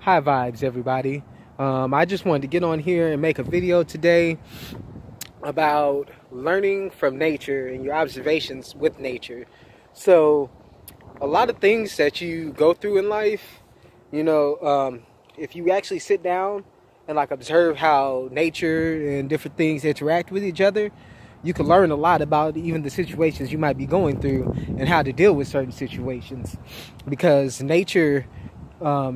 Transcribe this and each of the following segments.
High vibes, everybody. I just wanted to get on here and make a video today about learning from nature and your observations with nature. So, a lot of things that you go through in life, if you actually sit down and like observe how nature and different things interact with each other, you can learn a lot about even the situations you might be going through and how to deal with certain situations, because nature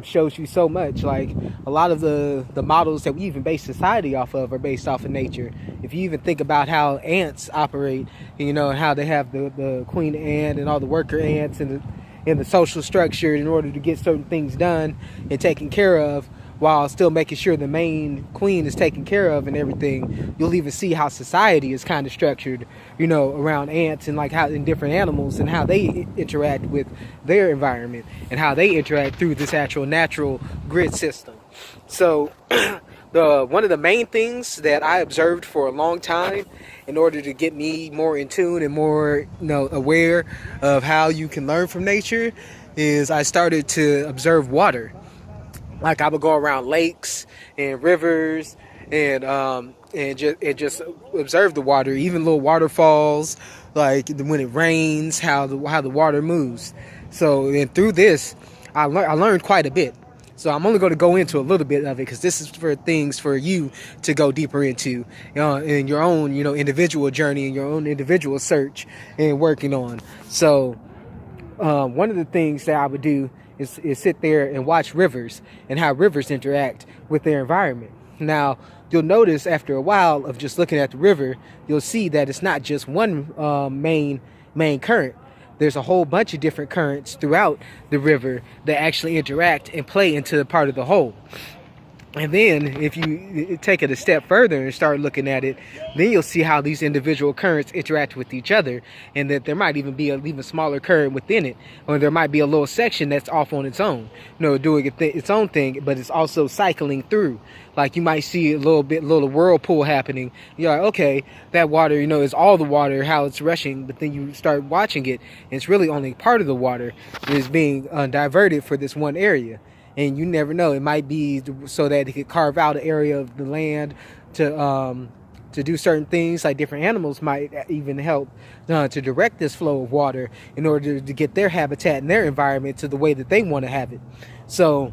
shows you so much. Like a lot of the models that we even base society off of are based off of nature. If you even think about how ants operate, how they have the queen ant and all the worker ants and the social structure in order to get certain things done and taken care of, while still making sure the main queen is taken care of and everything. You'll even see how society is kind of structured, around ants and like how in different animals and how they interact with their environment and how they interact through this actual natural grid system. So one of the main things that I observed for a long time in order to get me more in tune and more aware of how you can learn from nature is I started to observe water. Like I would go around lakes and rivers and just observe the water, even little waterfalls, like when it rains, how the water moves. So and through this, I learned quite a bit. So I'm only going to go into a little bit of it because this is for things for you to go deeper into, in your own individual journey and your own individual search and working on. So one of the things that I would do is sit there and watch rivers and how rivers interact with their environment. Now, you'll notice after a while of just looking at the river, you'll see that it's not just one main current. There's a whole bunch of different currents throughout the river that actually interact and play into part of the whole. And then if you take it a step further and start looking at it, then you'll see how these individual currents interact with each other, and that there might even be an even smaller current within it, or there might be a little section that's off on its own, doing its own thing, but it's also cycling through. Like you might see a little whirlpool happening. You're like, okay, that water, is all the water, how it's rushing, but then you start watching it, and it's really only part of the water is being diverted for this one area. And you never know. It might be so that it could carve out an area of the land to do certain things. Like different animals might even help to direct this flow of water in order to get their habitat and their environment to the way that they want to have it. So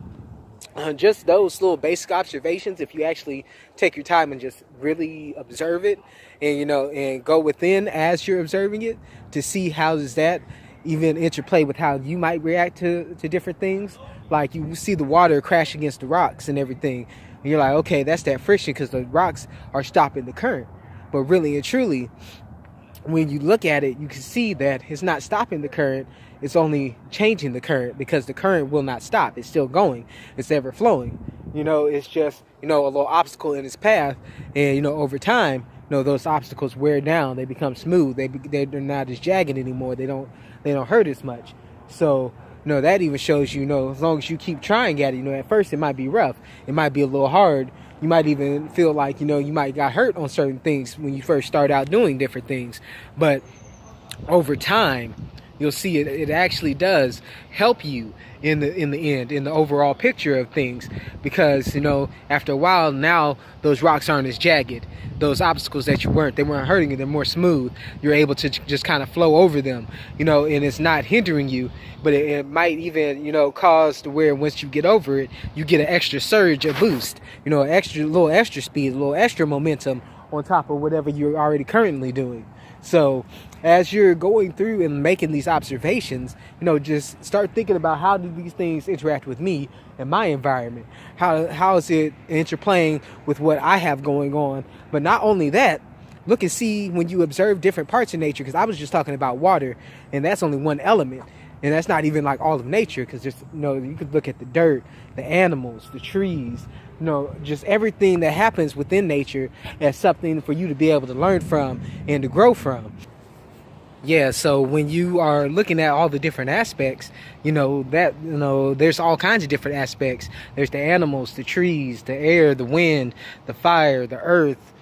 just those little basic observations, if you actually take your time and just really observe it and, and go within as you're observing it to see how does that even interplay with how you might react to different things. Like you see the water crash against the rocks and everything, and you're like, okay, that's that friction because the rocks are stopping the current. But really and truly, when you look at it, you can see that it's not stopping the current, it's only changing the current, because the current will not stop. It's still going, it's ever flowing. It's just a little obstacle in its path, and over time, those obstacles wear down, they become smooth, they're not as jagged anymore, they don't hurt as much. So that even shows as long as you keep trying at it, at first it might be rough, it might be a little hard, you might even feel like you might got hurt on certain things when you first start out doing different things, but over time you'll see it actually does help you in the end, in the overall picture of things, because after a while now those rocks aren't as jagged, those obstacles that they weren't hurting you, they're more smooth, you're able to just kind of flow over them, and it's not hindering you, but it might even cause to where once you get over it, you get an extra surge, a boost, little extra speed, a little extra momentum on top of whatever you're already currently doing. So as you're going through and making these observations, just start thinking about how do these things interact with me and my environment? How is it interplaying with what I have going on? But not only that, look and see when you observe different parts of nature, because I was just talking about water, and that's only one element. And that's not even like all of nature, because just you could look at the dirt, the animals, the trees, just everything that happens within nature as something for you to be able to learn from and to grow from. Yeah, so when you are looking at all the different aspects, there's all kinds of different aspects. There's the animals, the trees, the air, the wind, the fire, the earth,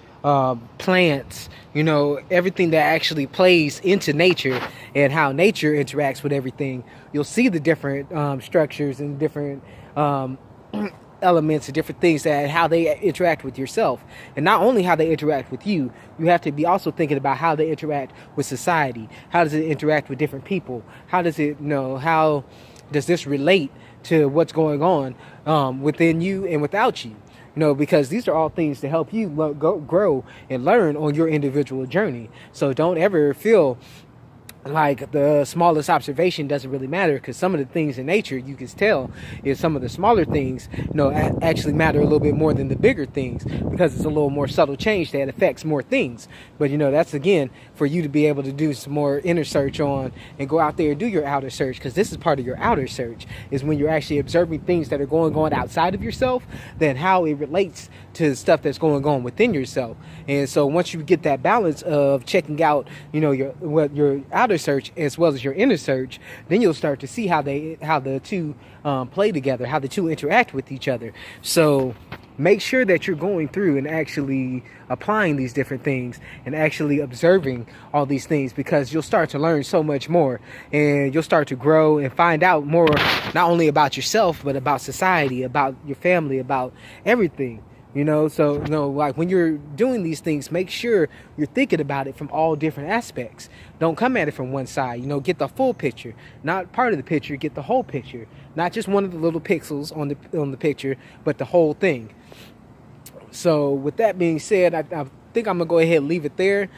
plants, everything that actually plays into nature and how nature interacts with everything. You'll see the different structures and different elements and different things, that how they interact with yourself. And not only how they interact with you, you have to be also thinking about how they interact with society. How does it interact with different people? How does it, how does this relate to what's going on within you and without you? Because these are all things to help you grow and learn on your individual journey. So don't ever feel like the smallest observation doesn't really matter, because some of the things in nature, you can tell, is some of the smaller things actually matter a little bit more than the bigger things, because it's a little more subtle change that affects more things. But that's again for you to be able to do some more inner search on, and go out there and do your outer search, because this is part of your outer search, is when you're actually observing things that are going on outside of yourself, then how it relates to stuff that's going on within yourself. And so once you get that balance of checking out your outer search as well as your inner search, then you'll start to see how the two play together, how the two interact with each other. So make sure that you're going through and actually applying these different things and actually observing all these things, because you'll start to learn so much more, and you'll start to grow and find out more, not only about yourself, but about society, about your family, about everything. So like when you're doing these things, make sure you're thinking about it from all different aspects. Don't come at it from one side. Get the full picture, not part of the picture. Get the whole picture, not just one of the little pixels on the picture, but the whole thing. So with that being said, I think I'm gonna go ahead and leave it there.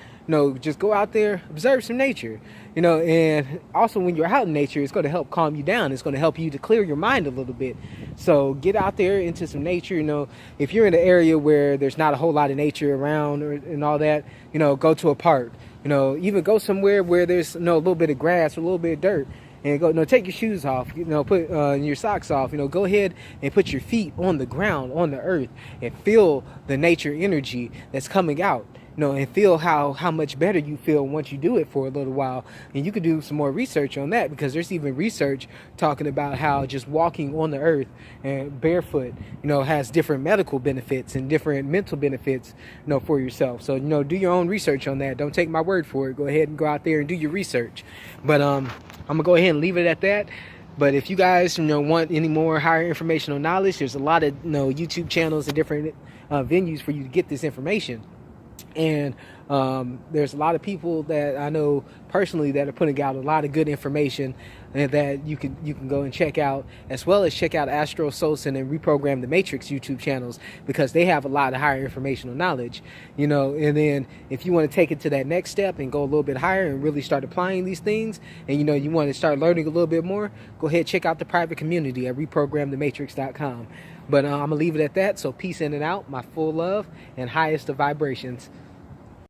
Just go out there, observe some nature, and also when you're out in nature, it's going to help calm you down. It's going to help you to clear your mind a little bit. So get out there into some nature. If you're in an area where there's not a whole lot of nature around and all that, go to a park, even go somewhere where there's a little bit of grass or a little bit of dirt, and go, take your shoes off, put your socks off, go ahead and put your feet on the ground, on the earth, and feel the nature energy that's coming out. And feel how much better you feel once you do it for a little while. And you could do some more research on that, because there's even research talking about how just walking on the earth and barefoot, has different medical benefits and different mental benefits, for yourself. So, do your own research on that. Don't take my word for it. Go ahead and go out there and do your research. But I'm gonna go ahead and leave it at that. But if you guys, want any more higher informational knowledge, there's a lot of, YouTube channels and different venues for you to get this information. And there's a lot of people that I know personally that are putting out a lot of good information, and that you can go and check out, as well as check out Astro Solson and Reprogram the Matrix YouTube channels, because they have a lot of higher informational knowledge, and then if you want to take it to that next step and go a little bit higher and really start applying these things, and you want to start learning a little bit more, go ahead, check out the private community at reprogramthematrix.com. But I'm gonna leave it at that. So peace in and out, my full love and highest of vibrations.